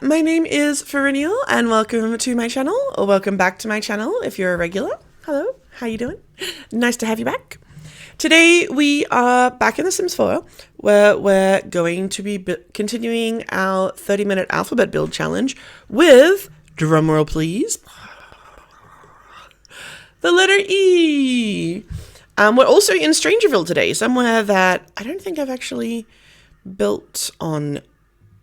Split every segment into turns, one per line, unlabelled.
my name is Ferinial and welcome to my channel, or welcome back to my channel if you're a regular. Hello, how you doing? Nice to have you back. Today we are back in The Sims 4 where we're going to be continuing our 30-minute alphabet build challenge with, drumroll please, the letter E. We're also in Strangerville today, somewhere that I don't think I've actually built on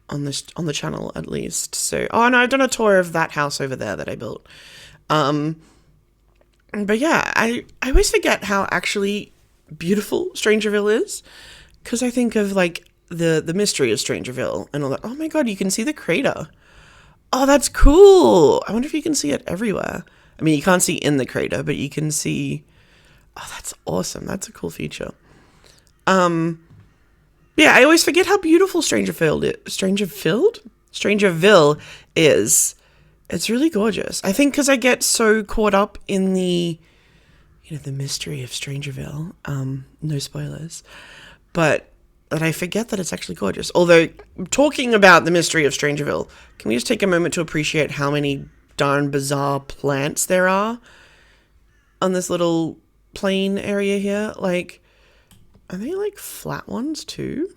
the channel at least. So, oh no, I've done a tour of that house over there that I built. But yeah, I always forget how actually beautiful Strangerville is, because I think of like the mystery of Strangerville and all that. Oh my god, you can see the crater. Oh, that's cool. I wonder if you can see it everywhere. I mean, you can't see in the crater, but you can see. Oh, that's awesome. That's a cool feature. Yeah, I always forget how beautiful Strangerville is. It's really gorgeous. I think because I get so caught up in the mystery of Strangerville. No spoilers, but that I forget that it's actually gorgeous. Although, talking about the mystery of Strangerville, can we just take a moment to appreciate how many darn bizarre plants there are on this little plain area here? Like, are they like flat ones too?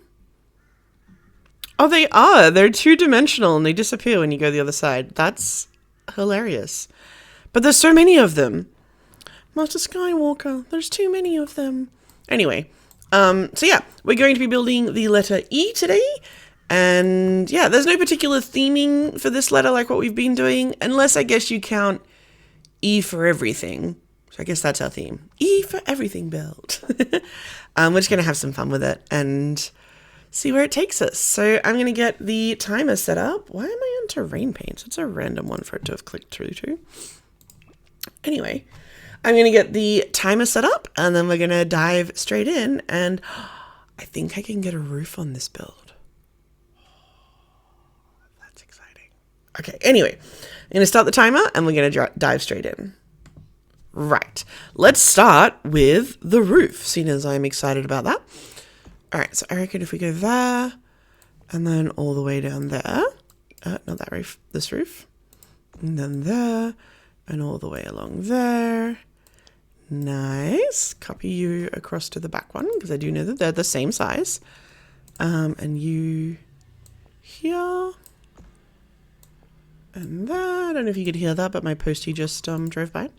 Oh, they are. They're two-dimensional and they disappear when you go the other side. That's hilarious. But there's so many of them. Master Skywalker, there's too many of them. Anyway, so yeah, we're going to be building the letter E today. And yeah, there's no particular theming for this letter like what we've been doing, unless I guess you count E for everything. So I guess that's our theme. E for everything build. We're just going to have some fun with it and see where it takes us. So I'm going to get the timer set up. Why am I on terrain paint? It's a random one for it to have clicked through to. Anyway, I'm going to get the timer set up and then we're going to dive straight in. And I think I can get a roof on this build. That's exciting. Okay, anyway, I'm going to start the timer and we're going to dive straight in. Right, let's start with the roof, seeing as I'm excited about that. All right, so I reckon if we go there and then all the way down there, not that roof, this roof, and then there and all the way along there. Nice. Copy you across to the back one because I do know that they're the same size. And you here and there. I don't know if you could hear that, but my postie just drove by.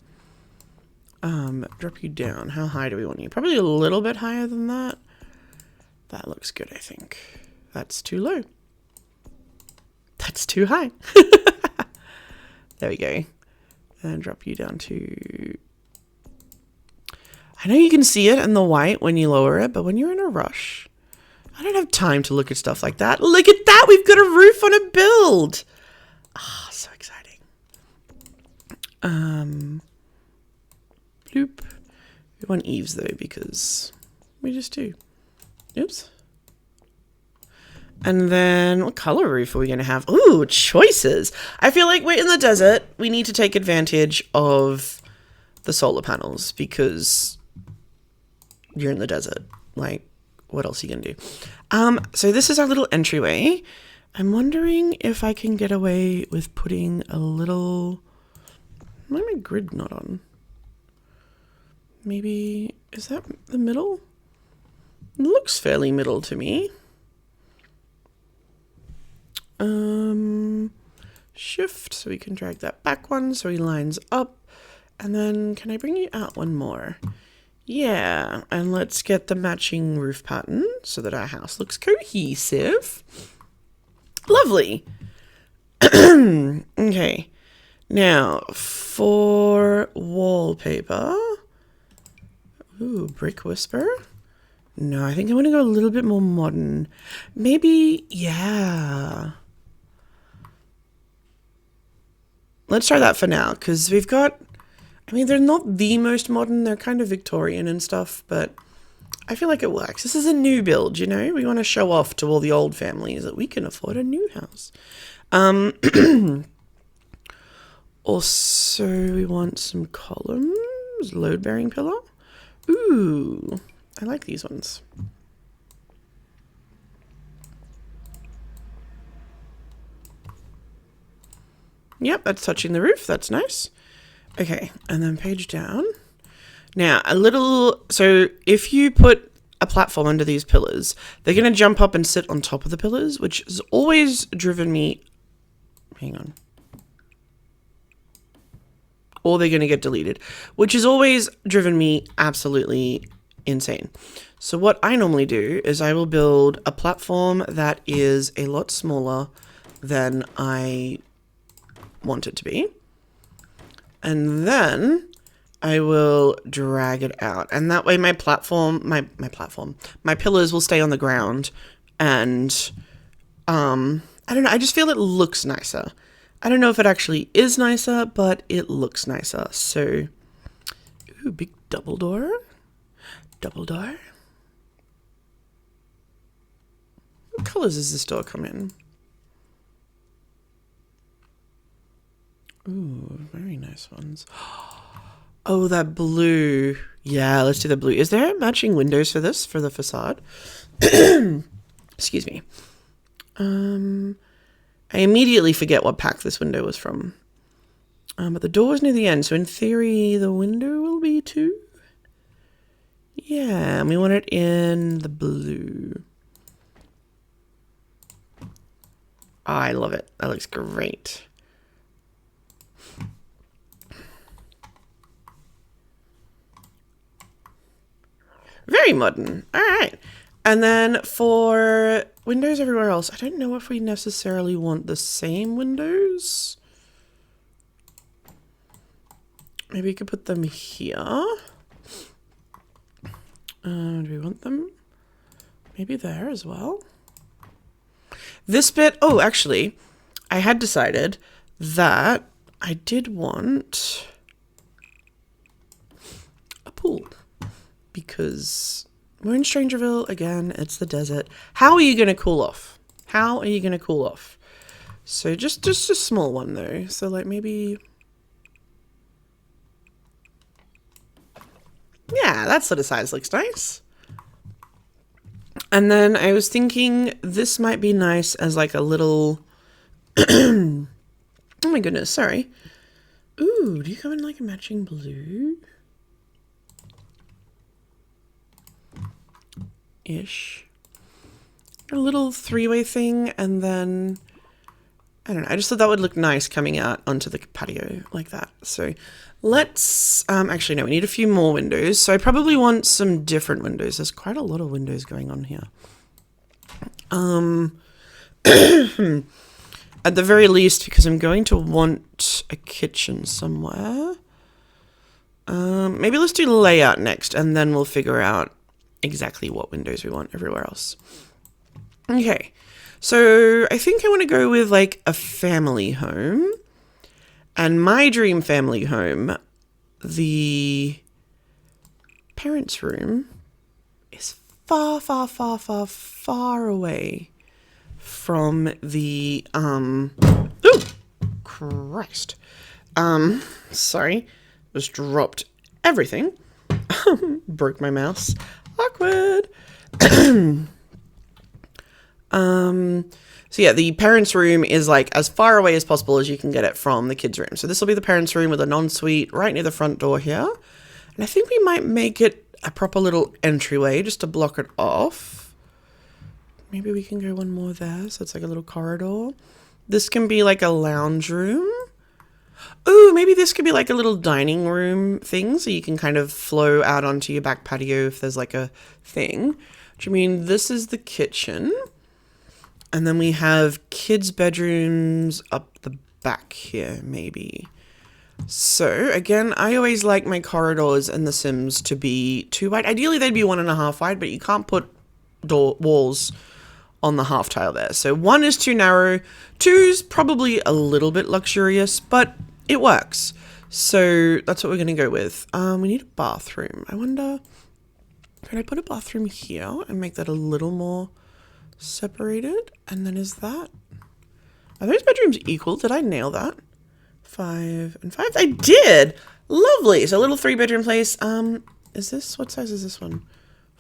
Drop you down. How high do we want you? Probably a little bit higher than that. That looks good, I think. That's too low. That's too high. There we go. And drop you down to... I know you can see it in the white when you lower it, but when you're in a rush, I don't have time to look at stuff like that. Look at that! We've got a roof on a build! Ah, so exciting. Bloop. We want eaves though, because we just do. Oops. And then what color roof are we going to have? Ooh, choices. I feel like we're in the desert. We need to take advantage of the solar panels because you're in the desert. Like, what else are you going to do? So this is our little entryway. I'm wondering if I can get away with putting a little... Why am I grid not on? Maybe... Is that the middle? Looks fairly middle to me. Shift, so we can drag that back one so he lines up. And then can I bring you out one more? Yeah, and let's get the matching roof pattern so that our house looks cohesive. Lovely. Okay, now for wallpaper. Ooh, Brick Whisper. No, I think I want to go a little bit more modern. Maybe, yeah. Let's try that for now, because we've got... I mean, they're not the most modern. They're kind of Victorian and stuff, but I feel like it works. This is a new build, you know? We want to show off to all the old families that we can afford a new house. Also, we want some columns. Load-bearing pillar. Ooh, I like these ones. Yep, that's touching the roof. That's nice. Okay, and then page down. Now, a little... So, if you put a platform under these pillars, they're going to jump up and sit on top of the pillars, which has always driven me... Hang on. Or they're going to get deleted, which has always driven me absolutely insane. So what I normally do is I will build a platform that is a lot smaller than I want it to be. And then I will drag it out. And that way my pillars will stay on the ground. And I don't know, I just feel it looks nicer. I don't know if it actually is nicer, but it looks nicer. So, ooh, big double door. Double door. What colors does this door come in? Ooh, very nice ones. Oh, that blue. Yeah, let's do the blue. Is there matching windows for this, for the facade? Excuse me. I immediately forget what pack this window was from. But the door is near the end, so in theory, the window will be too. Yeah, and we want it in the blue. Oh, I love it. That looks great. Very modern. All right. And then for windows everywhere else, I don't know if we necessarily want the same windows. Maybe we could put them here. Do we want them maybe there as well? This bit, oh, actually, I had decided that I did want a pool because we're in Strangerville again. It's the desert. How are you going to cool off? How are you going to cool off? So just a small one though. So like maybe, yeah, that sort of size looks nice. And then I was thinking this might be nice as like a little, oh my goodness, sorry. Ooh, do you come in like a matching blue? Ish. A little three-way thing, and then I don't know, I just thought that would look nice coming out onto the patio like that. So let's actually no, we need a few more windows. So I probably want some different windows. There's quite a lot of windows going on here. At the very least, because I'm going to want a kitchen somewhere. Maybe let's do layout next, and then we'll figure out exactly what windows we want everywhere else. Okay, so I think I want to go with like a family home. And my dream family home, the parents' room, is far, far, far, far, far away from the, ooh, Christ. Sorry, just dropped everything. Broke my mouse. Awkward. So yeah, the parents' room is like as far away as possible as you can get it from the kids' room. So this will be the parents' room with an ensuite right near the front door here. And I think we might make it a proper little entryway just to block it off. Maybe we can go one more there. So it's like a little corridor. This can be like a lounge room. Ooh, maybe this could be like a little dining room thing. So you can kind of flow out onto your back patio if there's like a thing. Which I mean, this is the kitchen. And then we have kids' bedrooms up the back here, maybe. So, again, I always like my corridors in The Sims to be 2 wide. Ideally, they'd be 1.5 wide, but you can't put walls on the half tile there. So 1 is too narrow. 2's probably a little bit luxurious, but it works. So that's what we're going to go with. We need a bathroom. I wonder, could I put a bathroom here and make that a little more separated? And then are those bedrooms equal? Did I nail that? 5 and 5. I did. Lovely. So a little 3-bedroom place. Is this, what size is this one?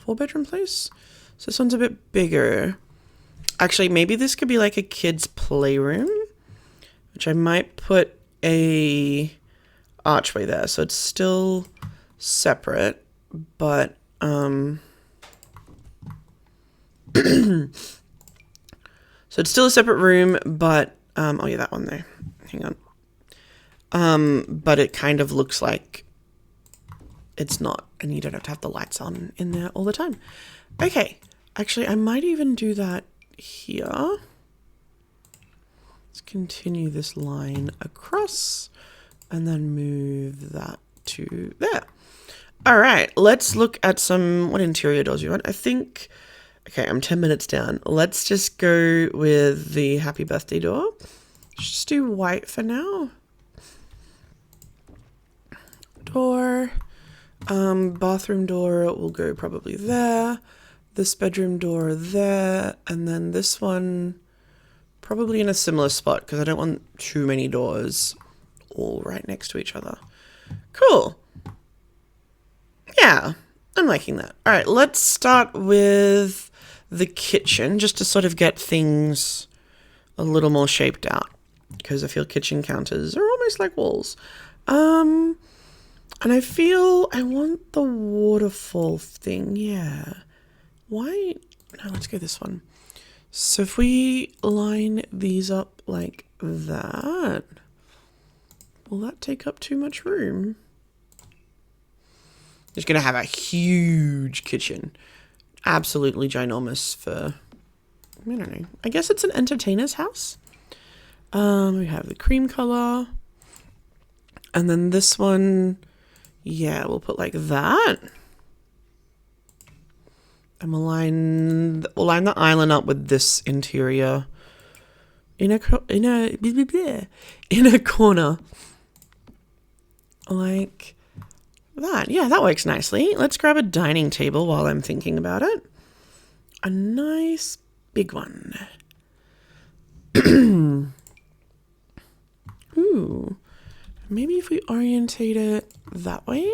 4-bedroom place. So this one's a bit bigger. Actually, maybe this could be like a kid's playroom which I might put a archway there. So it's still separate, but so it's still a separate room, but oh yeah, that one there. Hang on. But it kind of looks like it's not, and you don't have to have the lights on in there all the time. Okay, actually, I might even do that here. Let's continue this line across and then move that to there. All right, let's look at what interior doors you want. I think, okay, I'm 10 minutes down. Let's just go with the happy birthday door. Just do white for now. Door. Bathroom door will go probably there. This bedroom door there. And then this one probably in a similar spot because I don't want too many doors all right next to each other. Cool. Yeah, I'm liking that. All right, let's start with the kitchen just to sort of get things a little more shaped out because I feel kitchen counters are almost like walls. And I feel I want the waterfall thing. Yeah. Why? No, let's go this one. So if we line these up like that, will that take up too much room? Just going to have a huge kitchen. Absolutely ginormous for, I don't know. I guess it's an entertainer's house. We have the cream color. And then this one, yeah, we'll put like that. And we'll line the island up with this interior in a corner. Like that. Yeah, that works nicely. Let's grab a dining table while I'm thinking about it. A nice big one. Ooh. Maybe if we orientate it that way,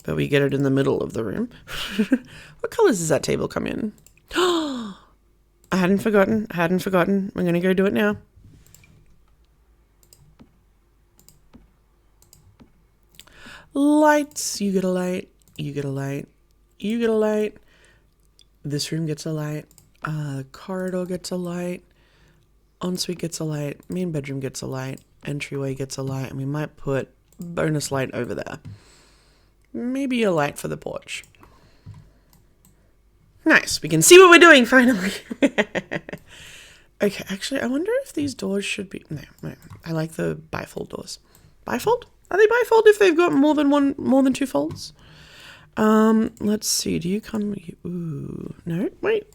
but we get it in the middle of the room. What colors does that table come in? I hadn't forgotten. I'm going to go do it now. Lights. You get a light. You get a light. You get a light. This room gets a light. Corridor gets a light. Ensuite gets a light. Main bedroom gets a light. Entryway gets a light. And we might put bonus light over there. Maybe a light for the porch. Nice. We can see what we're doing finally. Okay, actually, I wonder if these doors should be... No. I like the bifold doors. Bifold? Are they bifold if they've got more than two folds? Let's see. Do you come... Ooh. No? Wait.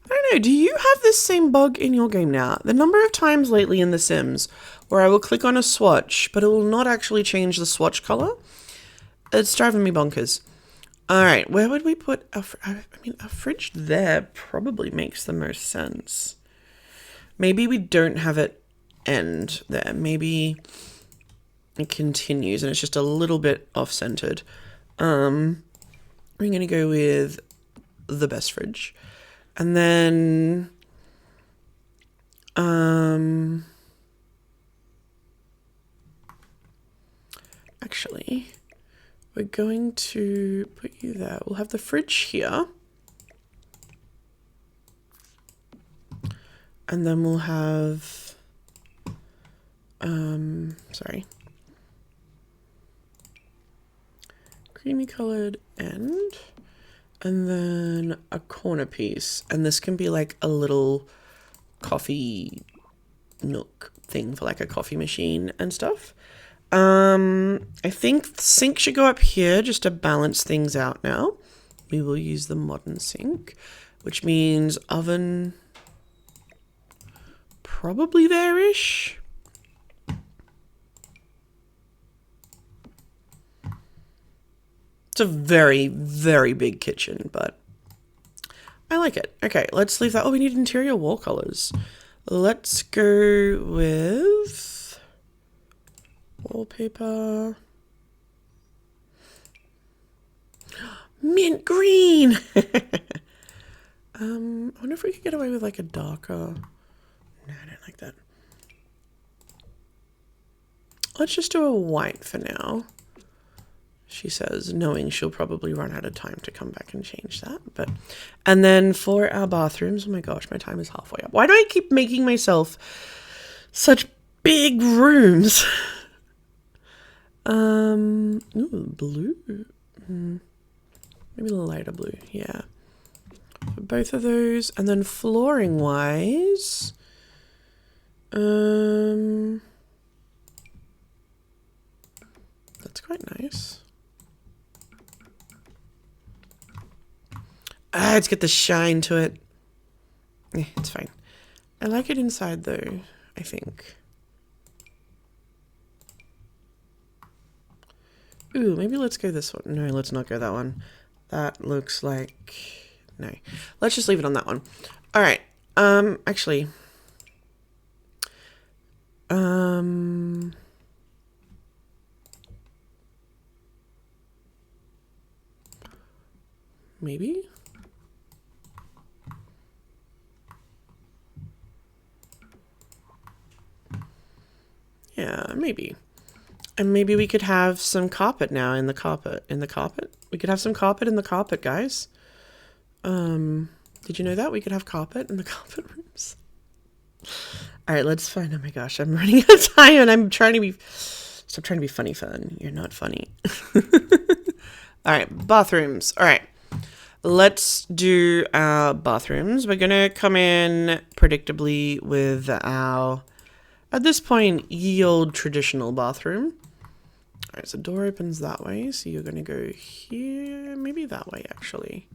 I don't know. Do you have this same bug in your game now? The number of times lately in The Sims where I will click on a swatch, but it will not actually change the swatch color. It's driving me bonkers. All right, where would we put a fridge there probably makes the most sense. Maybe we don't have it end there. Maybe it continues and it's just a little bit off-centered. We're going to go with the best fridge. And then... actually, we're going to put you there. We'll have the fridge here. And then we'll have, sorry. Creamy colored end. And then a corner piece. And this can be like a little coffee nook thing for like a coffee machine and stuff. I think the sink should go up here just to balance things out now. We will use the modern sink, which means oven probably there-ish. It's a very, very big kitchen, but I like it. Okay, let's leave that. Oh, we need interior wall colors. Let's go with... wallpaper. Mint green! I wonder if we could get away with like a darker... No, I don't don't like that. Let's just do a white for now. She says, knowing she'll probably run out of time to come back and change that. And then for our bathrooms, oh my gosh, my time is halfway up. Why do I keep making myself such big rooms? Ooh, blue. Maybe a lighter blue, yeah. For both of those. And then flooring wise, that's quite nice. Let's get the shine to it. It's fine. I like it inside though, I think. Ooh, maybe let's go this one. No, let's not go that one. That looks like... No. Let's just leave it on that one. All right. Actually... Maybe? Yeah, maybe. And maybe we could have some carpet now in the carpet. In the carpet? We could have some carpet in the carpet, guys. Did you know that? We could have carpet in the carpet rooms. Alright, let's find... Oh my gosh, I'm running out of time and I'm trying to be... Stop trying to be funny, Fern. You're not funny. Alright, bathrooms. Alright. Let's do our bathrooms. We're going to come in predictably with our... At this point, ye old traditional bathroom. Alright, so door opens that way. So you're going to go here. Maybe that way, actually.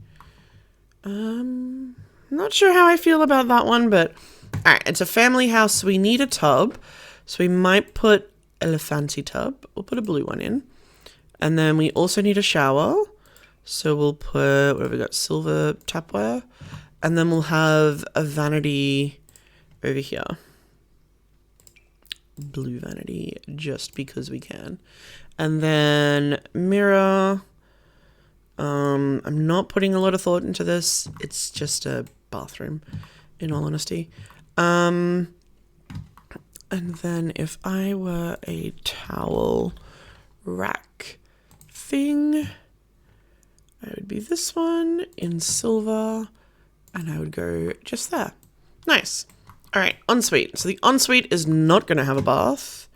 Not sure how I feel about that one, but... Alright, it's a family house, so we need a tub. So we might put a fancy tub. We'll put a blue one in. And then we also need a shower. So we'll put... What have we got? Silver tapware. And then we'll have a vanity over here. Blue vanity, just because we can. And then mirror. I'm not putting a lot of thought into this. It's just a bathroom, in all honesty. And then if I were a towel rack thing, I would be this one in silver, and I would go just there. Nice. All right, ensuite. So the ensuite is not going to have a bath.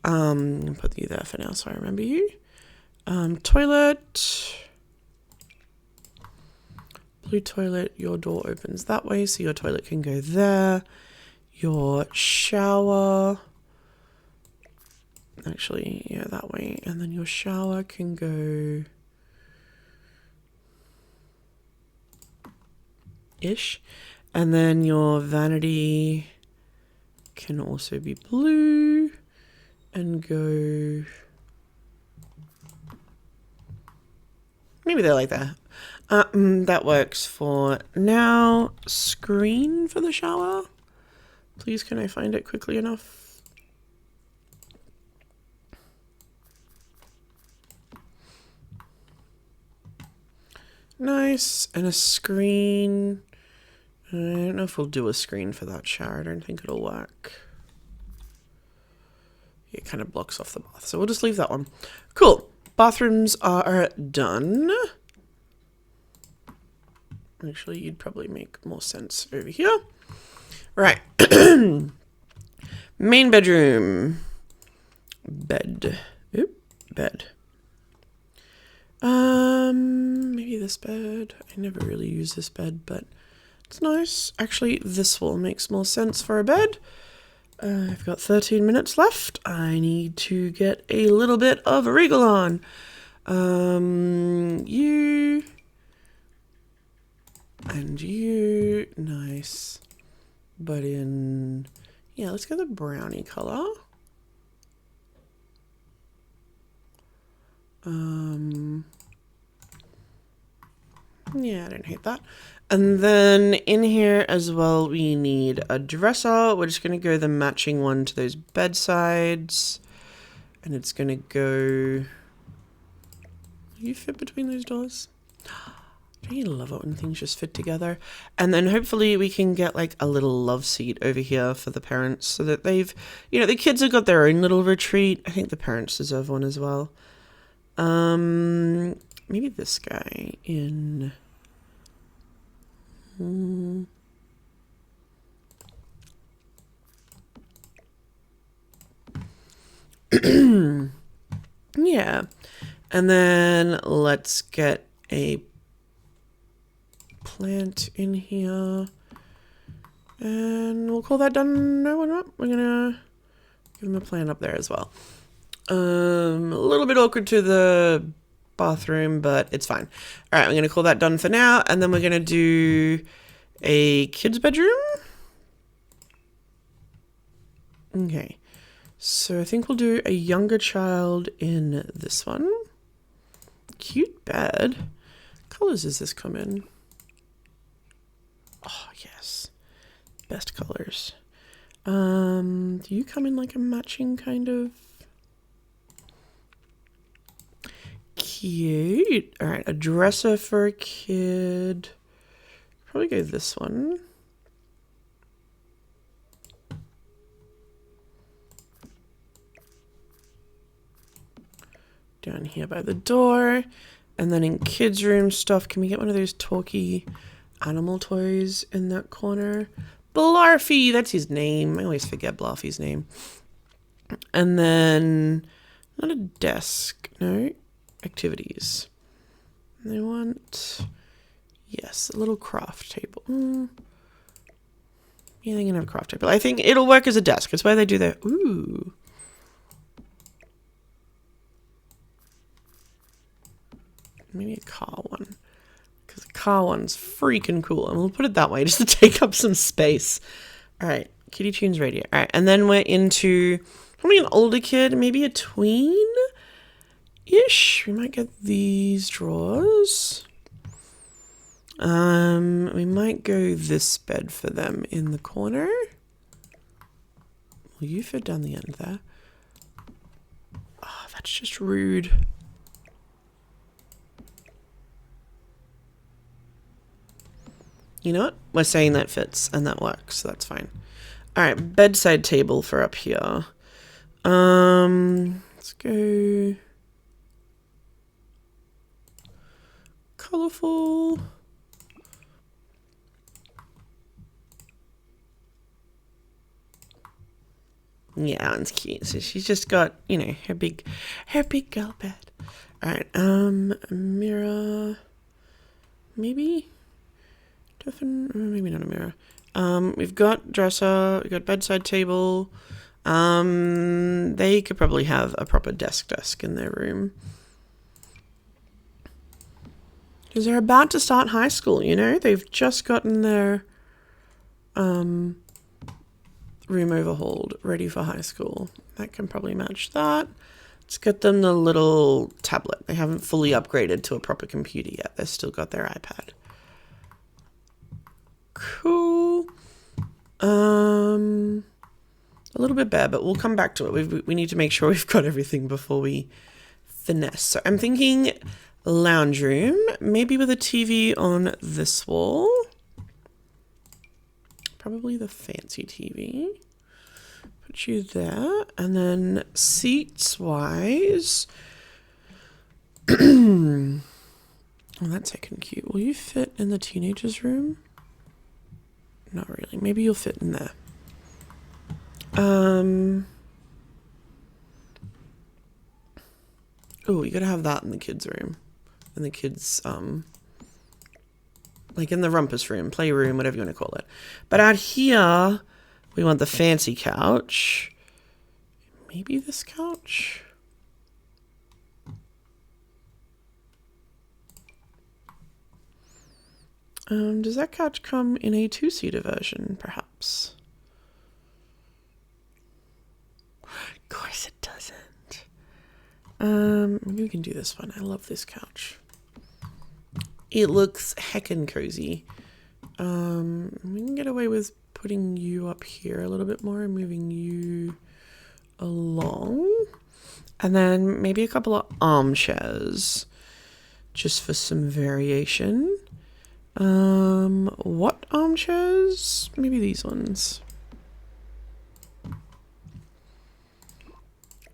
I'll put you there for now so I remember you. Toilet. Blue toilet, your door opens that way, so your toilet can go there. Your shower. Actually, yeah, that way. And then your shower can go... ish. And then your vanity can also be blue and go... Maybe they're like that. That works for now. Screen for the shower. Please, can I find it quickly enough? Nice. And a screen. I don't know if we'll do a screen for that shower. I don't think it'll work. It kind of blocks off the bath. So we'll just leave that one. Cool. Bathrooms are done. Actually, you'd probably make more sense over here. Right. Main bedroom. Bed. Oop, bed. Maybe this bed. I never really use this bed, but it's nice. Actually, this wall makes more sense for a bed. I've got 13 minutes left. I need to get a little bit of a wriggle on. You... And you... Nice. But in... Yeah, let's go the brownie color. Yeah, I don't hate that. And then in here as well, we need a dresser. We're just going to go the matching one to those bedsides. And it's going to go... You fit between those doors? Don't you love it when things just fit together? And then hopefully we can get like a little love seat over here for the parents so that they've, you know, the kids have got their own little retreat. I think the parents deserve one as well. Maybe this guy in... Yeah. And then let's get a plant in here. And we'll call that done. No, we're not. We're gonna give him a plant up there as well. A little bit awkward to the bathroom, but it's fine. All right, I'm gonna call that done for now, and then we're gonna do a kid's bedroom. Okay, so I think we'll do a younger child in this one. Cute bed. What colors does this come in? Oh yes, best colors. Do you come in like a matching kind of? Cute. All right, a dresser for a kid. Probably go this one. Down here by the door. And then in kids' room stuff, can we get one of those talky animal toys in that corner? Blarfy, that's his name. I always forget Blarfy's name. And then, not a desk, no, activities. They want, yes, a little craft table. Yeah, they can have a craft table. I think it'll work as a desk. It's why they do their, ooh. Maybe a car one. Because the car one's freaking cool. And we'll put it that way just to take up some space. All right. Kitty Tunes radio. All right. And then we're into probably an older kid, maybe a tween-ish. We might get these drawers. We might go this bed for them in the corner. Will you fit down the end there? Oh, that's just rude. You know what? We're saying that fits and that works, so that's fine. All right, bedside table for up here. Let's go colorful. Yeah, that one's cute. So she's just got, you know, her big girl bed. All right, mirror, maybe. Maybe not a mirror. We've got dresser, we've got bedside table. They could probably have a proper desk in their room. Because they're about to start high school, you know? They've just gotten their room overhauled, ready for high school. That can probably match that. Let's get them the little tablet. They haven't fully upgraded to a proper computer yet. They've still got their iPad. Cool. A little bit bare, but we'll come back to it. We need to make sure we've got everything before we finesse. So I'm thinking lounge room, maybe with a TV on this wall. Probably the fancy TV. Put you there. And then seats wise. Oh, that's heckin' cute. Will you fit in the teenager's room? Not really. Maybe you'll fit in there. Oh, you gotta have that in the kids' room. In the kids', like in the rumpus room, playroom, whatever you want to call it. But out here, we want the fancy couch. Maybe this couch? Does that couch come in a two-seater version, perhaps? Of course it doesn't. Maybe we can do this one. I love this couch. It looks heckin' cozy. We can get away with putting you up here a little bit more and moving you along. And then maybe a couple of armchairs just for some variation. What armchairs? Maybe these ones.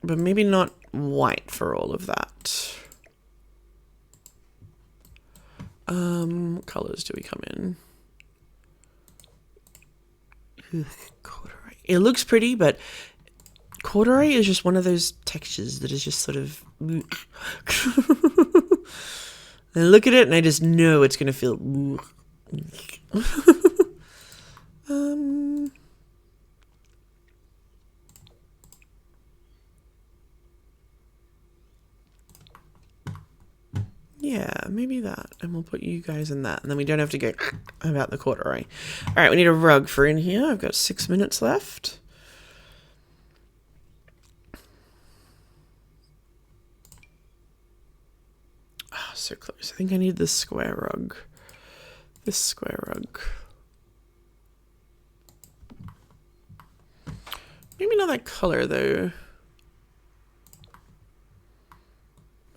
But maybe not white for all of that. What colors do we come in? Corduroy. It looks pretty, but corduroy is just one of those textures that is just sort of... I look at it and I just know it's going to feel... Yeah, maybe that. And we'll put you guys in that. And then we don't have to go about the corduroy. All right, we need a rug for in here. I've got 6 minutes left. Oh, so close. I think I need this square rug. This square rug. Maybe not that color, though.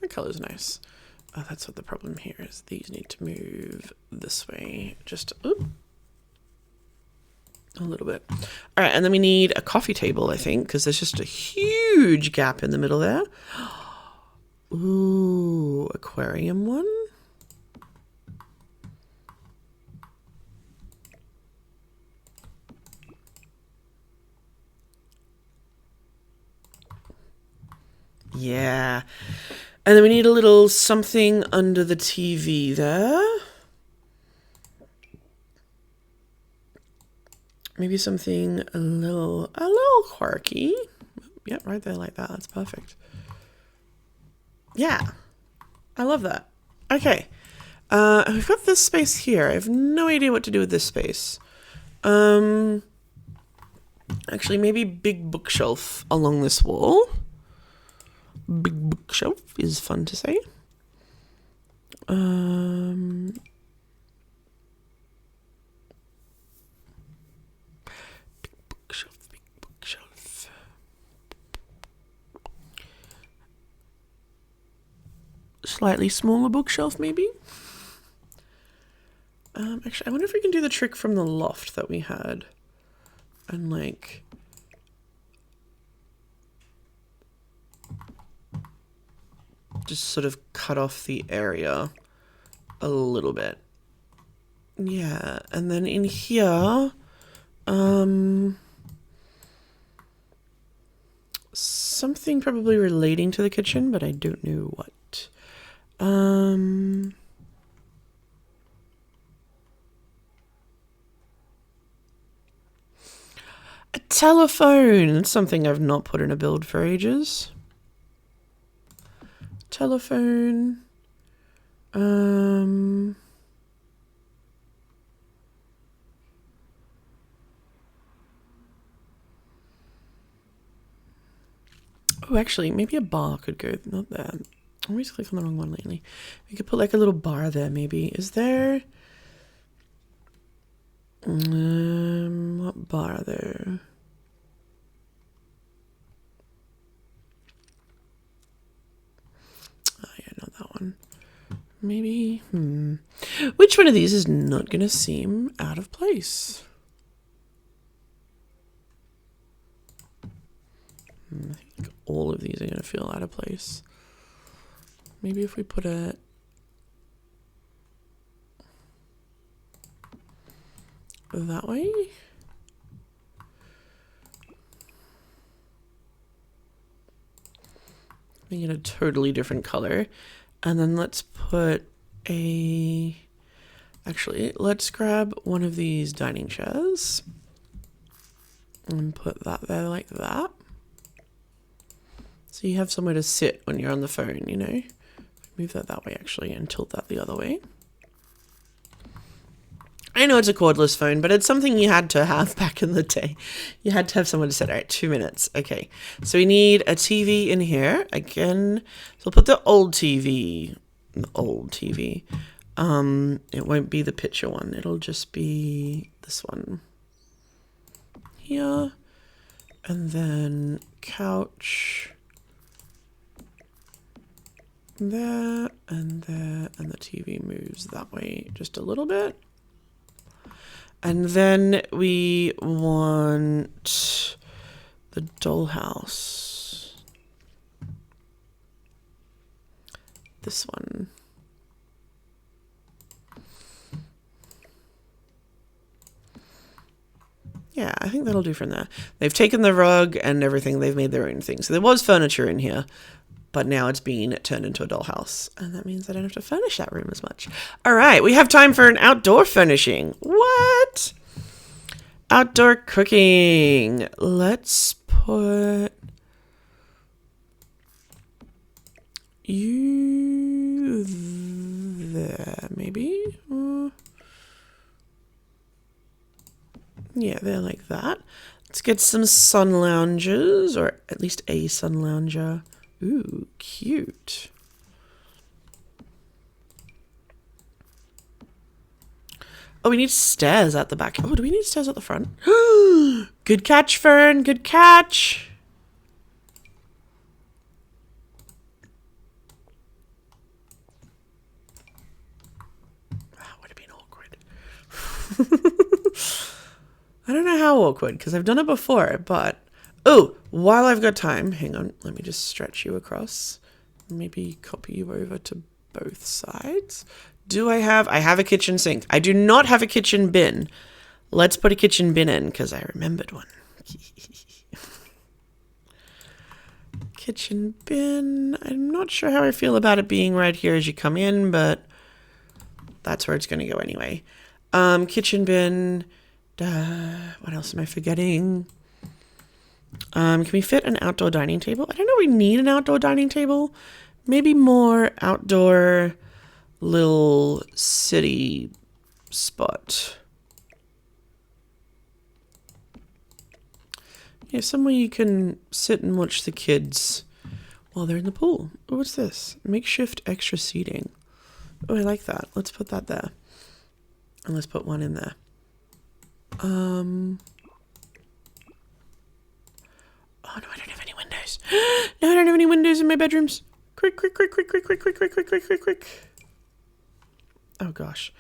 That color's nice. Oh, that's what the problem here is. These need to move this way. Just oop, a little bit. All right, and then we need a coffee table, I think, because there's just a huge gap in the middle there. Ooh, aquarium one. Yeah. And then we need a little something under the TV there. Maybe something a little quirky. Yep, right there like that. That's perfect. Yeah. I love that. Okay. We've got this space here. I have no idea what to do with this space. Actually, maybe big bookshelf along this wall. Big bookshelf is fun to say. Big bookshelf, big bookshelf. Slightly smaller bookshelf, maybe. Actually, I wonder if we can do the trick from the loft that we had, and like. Just sort of cut off the area a little bit. Yeah, and then in here, something probably relating to the kitchen, but I don't know what. A telephone. It's something I've not put in a build for ages. Telephone. Oh, actually, maybe a bar could go. Not there. I always click on the wrong one lately. We could put like a little bar there, maybe. Is there? What bar there? Oh yeah, not that one. Maybe. Which one of these is not going to seem out of place? I think all of these are going to feel out of place. Maybe if we put it that way. Make it a totally different color. And then let's put a... Actually, let's grab one of these dining chairs and put that there like that. So you have somewhere to sit when you're on the phone, you know. Move that way actually and tilt that the other way. I know it's a cordless phone, but it's something you had to have back in the day. You had to have someone to sit. All right, 2 minutes. Okay, so we need a TV in here again. So we'll put the old TV. The old TV. It won't be the picture one. It'll just be this one here, and then couch. there and there, and the TV moves that way just a little bit. And then we want the dollhouse. This one. Yeah, I think that'll do from there. They've taken the rug and everything. They've made their own thing. So there was furniture in here, but now it's been turned into a dollhouse. And that means I don't have to furnish that room as much. All right, we have time for an outdoor furnishing. What? Outdoor cooking. Let's put you there, maybe? Yeah, they're like that. Let's get some sun lounges, or at least a sun lounger. Ooh, cute. Oh, we need stairs at the back. Oh, do we need stairs at the front? Good catch, Fern. Good catch. That would have been awkward. I don't know how awkward, because I've done it before, but... Oh, while I've got time, hang on, let me just stretch you across. Maybe copy you over to both sides. I have a kitchen sink. I do not have a kitchen bin. Let's put a kitchen bin in, because I remembered one. Kitchen bin. I'm not sure how I feel about it being right here as you come in, but that's where it's going to go anyway. Kitchen bin... what else am I forgetting? Can we fit an outdoor dining table? I don't know, we need an outdoor dining table. Maybe more outdoor little city spot. Yeah, somewhere you can sit and watch the kids while they're in the pool. Oh, what's this? Makeshift extra seating. Oh, I like that. Let's put that there. And let's put one in there. Oh no, I don't have any windows. No, I don't have any windows in my bedrooms. Quick. Oh gosh.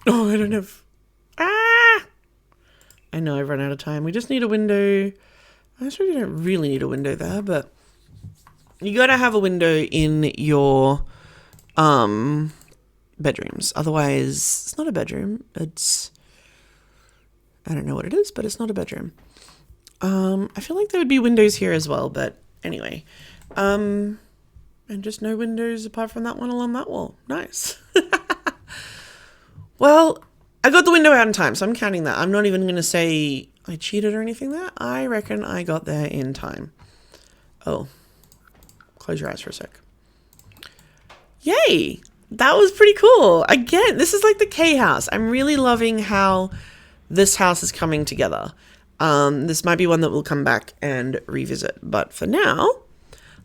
Oh, I don't have... Ah! I know I've run out of time. We just need a window. I suppose we don't really need a window there, but... You gotta have a window in your bedrooms. Otherwise, it's not a bedroom. It's... I don't know what it is, but it's not a bedroom. I feel like there would be windows here as well, but anyway. And just no windows apart from that one along that wall. Nice. Well, I got the window out in time, so I'm counting that. I'm not even going to say I cheated or anything there. I reckon I got there in time. Oh. Close your eyes for a sec. Yay! That was pretty cool. Again, this is like the K house. I'm really loving how this house is coming together. This might be one that we'll come back and revisit. But for now,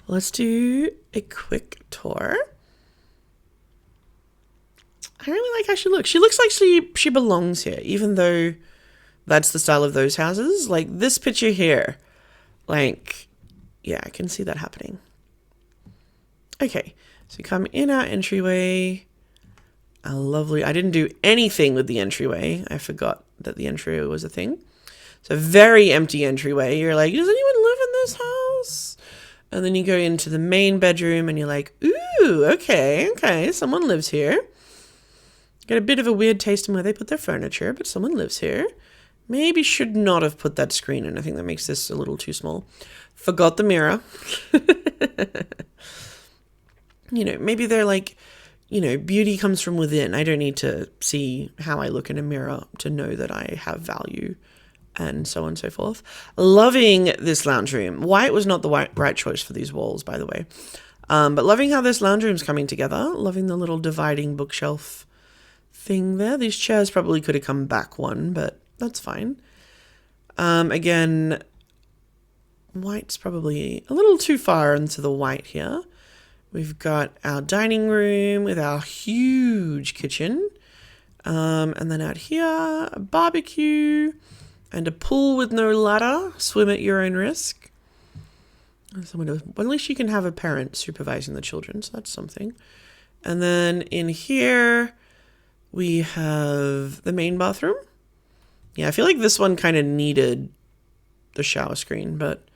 let's do a quick tour. I really like how she looks. She looks like she belongs here, even though that's the style of those houses. Like this picture here. Like, yeah, I can see that happening. Okay, so come in our entryway. A lovely... I didn't do anything with the entryway. I forgot that the entryway was a thing. It's a very empty entryway. You're like, does anyone live in this house? And then you go into the main bedroom and you're like, ooh, okay, someone lives here. Get a bit of a weird taste in where they put their furniture, but someone lives here. Maybe should not have put that screen in. I think that makes this a little too small. Forgot the mirror. You know, maybe they're like, you know, beauty comes from within. I don't need to see how I look in a mirror to know that I have value and so on and so forth. Loving this lounge room. White was not the right choice for these walls, by the way. But loving how this lounge room's coming together. Loving the little dividing bookshelf thing there. These chairs probably could have come back one, but that's fine. Again, white's probably a little too far into the white here. We've got our dining room with our huge kitchen. And then out here, a barbecue. And a pool with no ladder. Swim at your own risk. Well, at least you can have a parent supervising the children, so that's something. And then in here, we have the main bathroom. Yeah, I feel like this one kind of needed the shower screen, but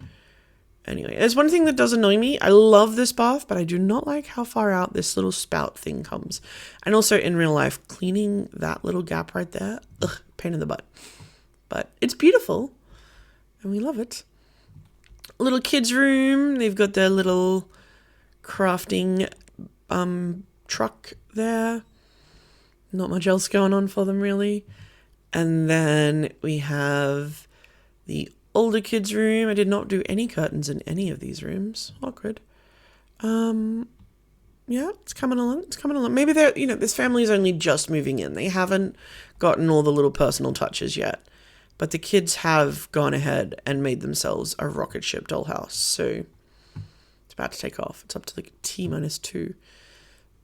anyway. There's one thing that does annoy me. I love this bath, but I do not like how far out this little spout thing comes. And also in real life, cleaning that little gap right there, ugh, pain in the butt. But it's beautiful, and we love it. Little kids' room. They've got their little crafting truck there. Not much else going on for them, really. And then we have the older kids' room. I did not do any curtains in any of these rooms. Awkward. Yeah, it's coming along. It's coming along. Maybe they're, this family is only just moving in. They haven't gotten all the little personal touches yet. But the kids have gone ahead and made themselves a rocket ship dollhouse. So it's about to take off. It's up to like T-2.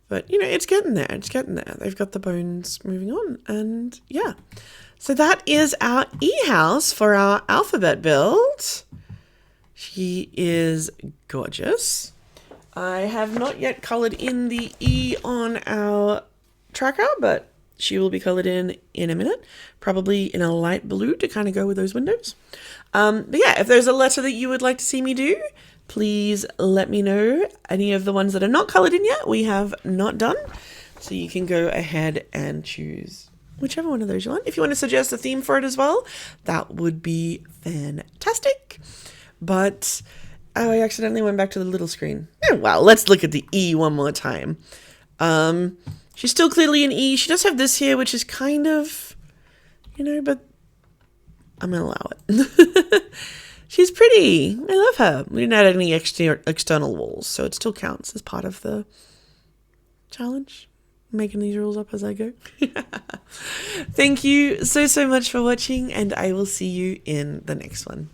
But, it's getting there. It's getting there. They've got the bones moving on. And yeah. So that is our E-house for our alphabet build. She is gorgeous. I have not yet colored in the E on our tracker, but she will be colored in a minute, probably in a light blue to kind of go with those windows. But yeah, if there's a letter that you would like to see me do, please let me know. Any of the ones that are not colored in yet, we have not done. So you can go ahead and choose whichever one of those you want. If you want to suggest a theme for it as well, that would be fantastic. But I accidentally went back to the little screen. Oh, well, let's look at the E one more time. She's still clearly an E. She does have this here, which is kind of, but I'm going to allow it. She's pretty. I love her. We didn't add any external walls, so it still counts as part of the challenge. I'm making these rules up as I go. Thank you so much for watching, and I will see you in the next one.